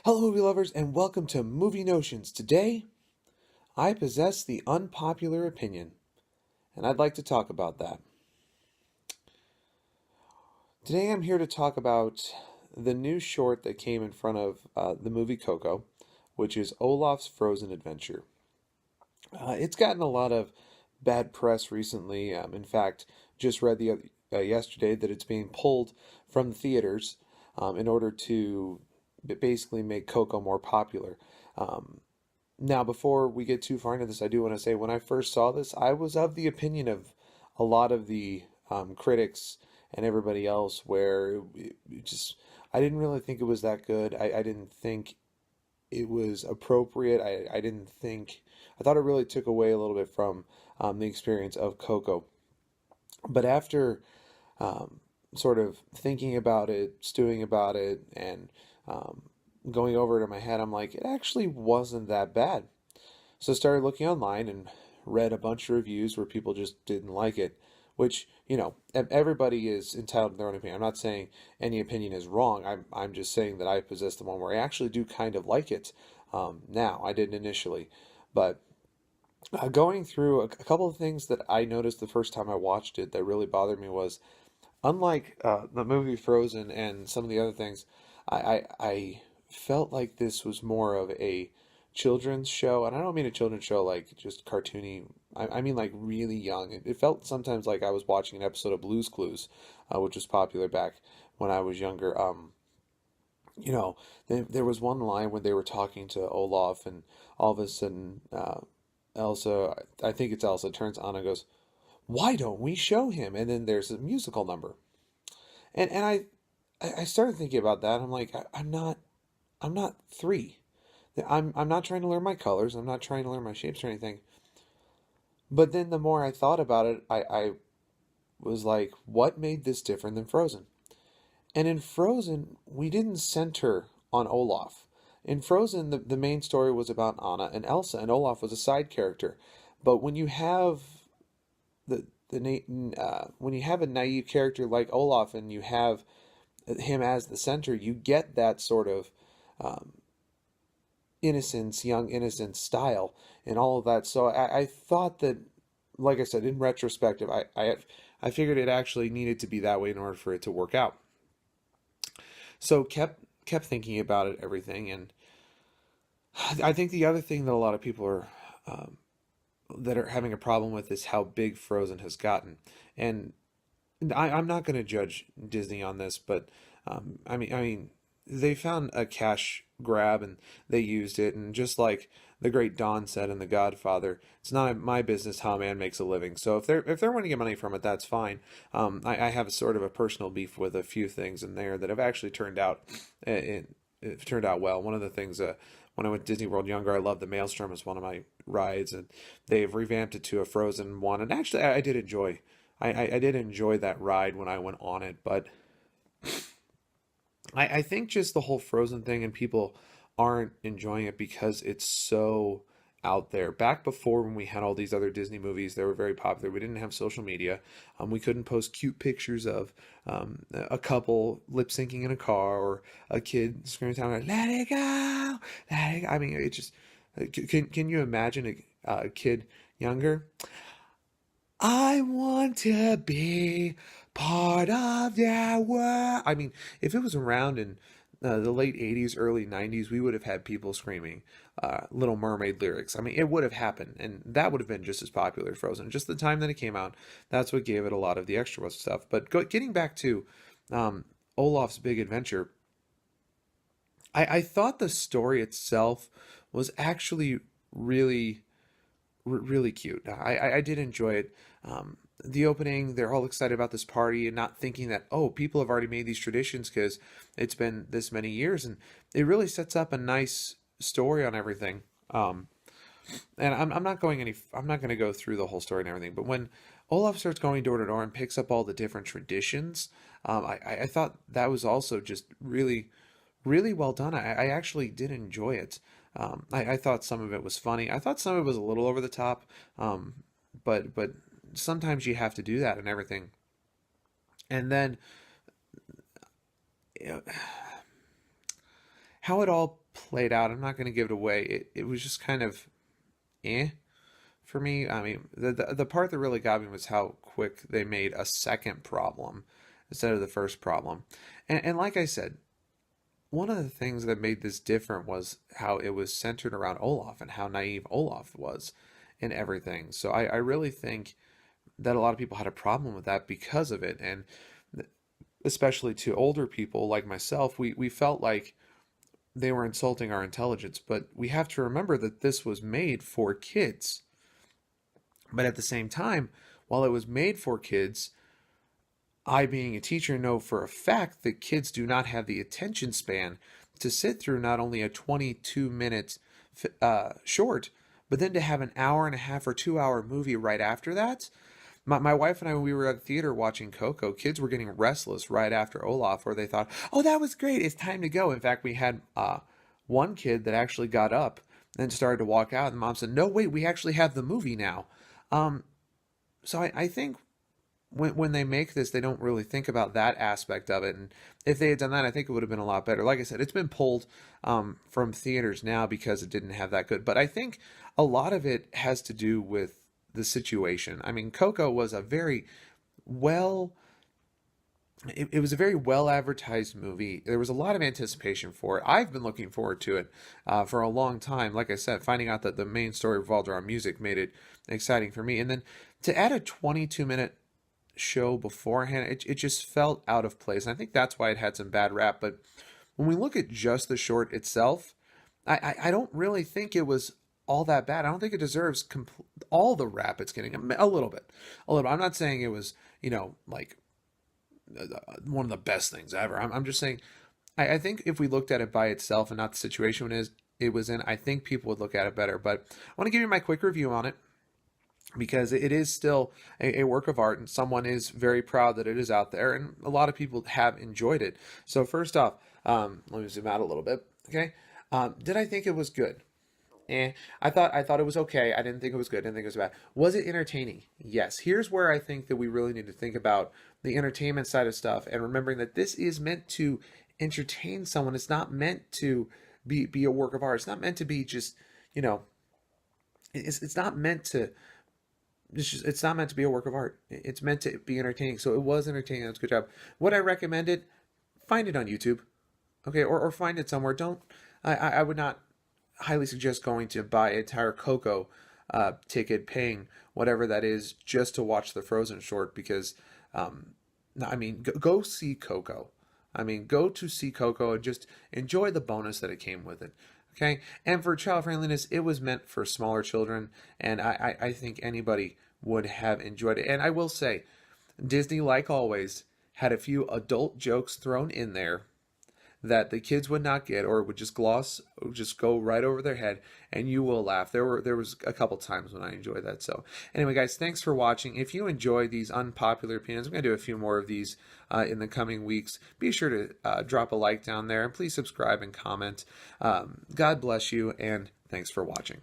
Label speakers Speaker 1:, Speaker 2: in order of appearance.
Speaker 1: Hello, movie lovers, and welcome to Movie Notions. Today, I possess the unpopular opinion, and I'd like to talk about that. Today, I'm here to talk about the new short that came in front of the movie Coco, which is Olaf's Frozen Adventure. It's gotten a lot of bad press recently. In fact, just read yesterday that it's being pulled from the theaters in order to basically make Coco more popular. Um, Now, before we get too far into this, I do want to say when I first saw this, I was of the opinion of a lot of the critics and everybody else, where it just I didn't really think it was that good. I didn't think it was appropriate. I didn't think I thought it really took away a little bit from the experience of Coco. But after um, sort of thinking about it, stewing about it, and um, going over it in my head, I'm like, it actually wasn't that bad. So I started looking online and read a bunch of reviews where people just didn't like it, which, everybody is entitled to their own opinion. I'm not saying any opinion is wrong. I'm just saying that I possess the one where I actually do kind of like it. Now, I didn't initially. But going through a couple of things that I noticed the first time I watched it that really bothered me was, unlike the movie Frozen and some of the other things, I felt like this was more of a children's show, and I don't mean a children's show like just cartoony. I mean like really young. It felt sometimes like I was watching an episode of Blue's Clues, which was popular back when I was younger. You know, there was one line when they were talking to Olaf, and all of a sudden, Elsa, I think it's Elsa, turns on and goes, "Why don't we show him?" And then there's a musical number, and I started thinking about that. I'm like, I'm not three. I'm not trying to learn my colors. I'm not trying to learn my shapes or anything. But then the more I thought about it, I was like, what made this different than Frozen? And in Frozen, we didn't center on Olaf. In Frozen, the main story was about Anna and Elsa, and Olaf was a side character. But when you have when you have a naive character like Olaf and you have him as the center, you get that sort of um, innocence, young innocence style, and all of that. So I thought that, like I said, in retrospective, I figured it actually needed to be that way in order for it to work out. So kept thinking about it, everything, and I think the other thing that a lot of people are that are having a problem with is how big Frozen has gotten, and I'm not going to judge Disney on this, but I mean, they found a cash grab and they used it, and just like the great Don said in The Godfather, it's not my business how a man makes a living. So if they're wanting to get money from it, that's fine. I have a sort of a personal beef with a few things in there that have actually turned out it turned out well. One of the things when I went to Disney World younger, I loved the Maelstrom as one of my rides, and they've revamped it to a Frozen one. And actually, I did enjoy I did enjoy that ride when I went on it, but I think just the whole Frozen thing and people aren't enjoying it because it's so out there. Back before when we had all these other Disney movies, they were very popular. We didn't have social media. We couldn't post cute pictures of a couple lip syncing in a car or a kid screaming down, like, "Let it go, let it go." I mean, it just can you imagine a kid younger? I want to be part of that world. I mean, if it was around in the late 80s, early 90s, we would have had people screaming Little Mermaid lyrics. I mean, it would have happened, and that would have been just as popular as Frozen. Just the time that it came out, that's what gave it a lot of the extra stuff. But getting back to um, Olaf's Big Adventure, I thought the story itself was actually really really cute. I did enjoy it. The opening, they're all excited about this party and not thinking that, oh, people have already made these traditions because it's been this many years, and it really sets up a nice story on everything. And I'm not going any I'm not going to go through the whole story and everything, but when Olaf starts going door to door and picks up all the different traditions, I thought that was also just really well done. I actually did enjoy it. I thought some of it was funny. I thought some of it was a little over the top, but sometimes you have to do that and everything. And then, you know, how it all played out, I'm not going to give it away. It was just kind of eh for me. I mean, the part that really got me was how quick they made a second problem instead of the first problem. And like I said, one of the things that made this different was how it was centered around Olaf and how naive Olaf was in everything. So I really think that a lot of people had a problem with that because of it. And especially to older people like myself, we felt like they were insulting our intelligence. But we have to remember that this was made for kids. But at the same time, while it was made for kids, I, being a teacher, know for a fact that kids do not have the attention span to sit through not only a 22-minute short, but then to have an hour and a half or 2 hour movie right after that. My wife and I, when we were at the theater watching Coco, kids were getting restless right after Olaf, where they thought, oh, that was great, it's time to go. In fact, we had one kid that actually got up and started to walk out, and the mom said, no, wait, we actually have the movie now. Um, so I think when they make this, they don't really think about that aspect of it. And if they had done that, I think it would have been a lot better. Like I said, it's been pulled from theaters now because it didn't have that good. But I think a lot of it has to do with the situation. I mean, Coco was a very well. It was a very well advertised movie. There was a lot of anticipation for it. I've been looking forward to it for a long time. Like I said, finding out that the main story revolved around music made it exciting for me. And then to add a 22-minute show beforehand, it just felt out of place. And I think that's why it had some bad rap. But when we look at just the short itself, I don't really think it was all that bad. I don't think it deserves all the rap it's getting. A little bit. A little bit. I'm not saying it was, like one of the best things ever. I'm just saying, I think if we looked at it by itself and not the situation it was in, I think people would look at it better. But I want to give you my quick review on it, because it is still a work of art, and someone is very proud that it is out there, and a lot of people have enjoyed it. So first off, let me zoom out a little bit. Okay, did I think it was good? I thought it was okay. I didn't think it was good. I didn't think it was bad. Was it entertaining? Yes. Here's where I think that we really need to think about the entertainment side of stuff, and remembering that this is meant to entertain someone. It's not meant to be a work of art. It's not meant to be just, it's not meant to. It's not meant to be a work of art. It's meant to be entertaining. So it was entertaining. That's a good job. Would I recommend it? Find it on YouTube, okay, or find it somewhere. Don't. I would not highly suggest going to buy an entire Coco ticket, paying whatever that is, just to watch the Frozen short, because, I mean, go see Coco. I mean, go to see Coco and just enjoy the bonus that it came with it. Okay, and for child friendliness, it was meant for smaller children, and I think anybody would have enjoyed it. And I will say, Disney, like always, had a few adult jokes thrown in there that the kids would not get, or would just just go right over their head, and you will laugh. There was a couple times when I enjoyed that. So anyway, guys, thanks for watching. If you enjoy these unpopular opinions, I'm going to do a few more of these in the coming weeks. Be sure to drop a like down there, and please subscribe and comment. God bless you, and thanks for watching.